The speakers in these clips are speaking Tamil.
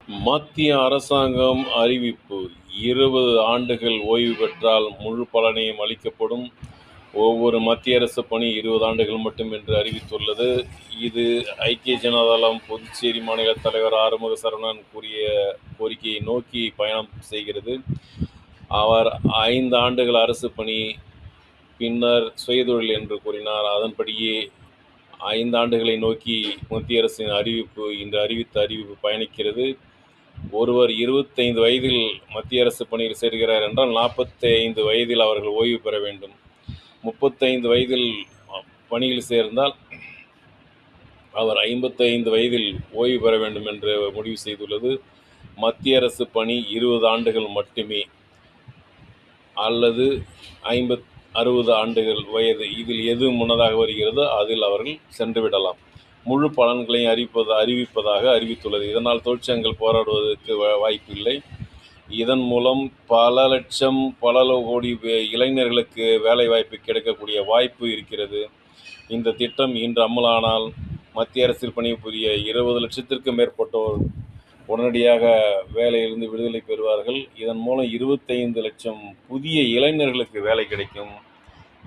மத்திய அரசாங்கம் அறிவிப்பு 20 ஆண்டுகள் ஓய்வு பெற்றால் முழு பலனையும் அளிக்கப்படும். ஒவ்வொரு மத்திய அரசு பணி 20 ஆண்டுகள் மட்டும் என்று அறிவித்துள்ளது. இது ஐக்கிய ஜனதாதளம் புதுச்சேரி மாநில தலைவர் ஆறுமுக சரவணன் கூறிய கோரிக்கையை நோக்கி பயணம் செய்கிறது. அவர் 5 ஆண்டுகள் அரசு பணி, பின்னர் சுயதொழில் என்று கூறினார். அதன்படியே 5 ஆண்டுகளை நோக்கி மத்திய அரசின் இன்று அறிவித்த அறிவிப்பு பயணிக்கிறது. ஒருவர் 25 வயதில் மத்திய அரசு பணியில் சேர்கிறார் என்றால் 45 வயதில் அவர்கள் ஓய்வு பெற வேண்டும். 35 வயதில் பணியில் சேர்ந்தால் அவர் 55 வயதில் ஓய்வு பெற வேண்டும் என்று முடிவு செய்துள்ளது. மத்திய அரசு பணி 20 ஆண்டுகள் மட்டுமே அல்லது 60 ஆண்டுகள் வயது, இதில் எது முன்னதாக வருகிறதோ அதில் அவர்கள் சென்று விடலாம். முழு பலன்களையும் அறிவிப்பதாக அறிவித்துள்ளது. இதனால் தொழிற்சங்கங்கள் போராடுவதற்கு வாய்ப்பில்லை. இதன் மூலம் பல லட்சம் பல கோடி இளைஞர்களுக்கு வேலைவாய்ப்பு கிடைக்கக்கூடிய வாய்ப்பு இருக்கிறது. இந்த திட்டம் இன்று அமலானால் மத்திய அரசில் பணிபுரிய 20 லட்சத்திற்கும் மேற்பட்டோர் உடனடியாக வேலையிலிருந்து விடுதலை பெறுவார்கள். இதன் மூலம் 25 லட்சம் புதிய இளைஞர்களுக்கு வேலை கிடைக்கும்.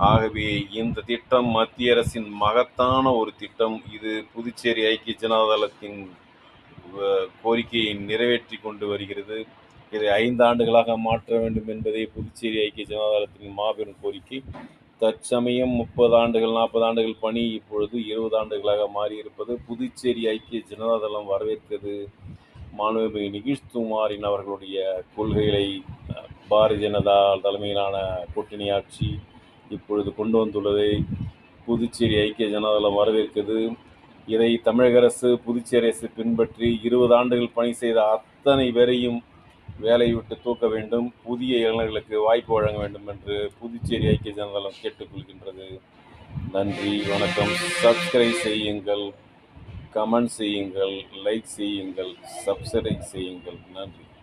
ஆகவே இந்த திட்டம் மத்திய அரசின் மகத்தான ஒரு திட்டம். இது புதுச்சேரி ஐக்கிய ஜனதாதளத்தின் கோரிக்கையை நிறைவேற்றி கொண்டு வருகிறது. இதை 5 ஆண்டுகளாக மாற்ற வேண்டும் என்பதே புதுச்சேரி ஐக்கிய ஜனதாதளத்தின் மாபெரும் கோரிக்கை. தற்சமயம் 30 ஆண்டுகள் 40 ஆண்டுகள் பணி இப்பொழுது 20 ஆண்டுகளாக மாறியிருப்பது புதுச்சேரி ஐக்கிய ஜனதாதளம் வரவேற்கிறது. மாண்புமிகு நிகிஷ்குமாரின் அவர்களுடைய கொள்கைகளை பாரதிய ஜனதா தலைமையிலான கூட்டணி ஆட்சி இப்பொழுது கொண்டு வந்துள்ளதை புதுச்சேரி ஐக்கிய ஜனதாதளம் வரவேற்கிறது. இதை தமிழக அரசு, புதுச்சேரி அரசு பின்பற்றி 20 ஆண்டுகள் பணி செய்த அத்தனை பேரையும் வேலையை விட்டு தூக்க வேண்டும். புதிய இளைஞர்களுக்கு வாய்ப்பு வழங்க வேண்டும் என்று புதுச்சேரி ஐக்கிய ஜனதாதளம் கேட்டுக்கொள்கின்றது. நன்றி, வணக்கம். சப்ஸ்கிரைப் செய்யுங்கள், கமெண்ட் செய்யுங்கள், லைக் செய்யுங்கள், சப்ஸ்கிரைப் செய்யுங்கள். நன்றி.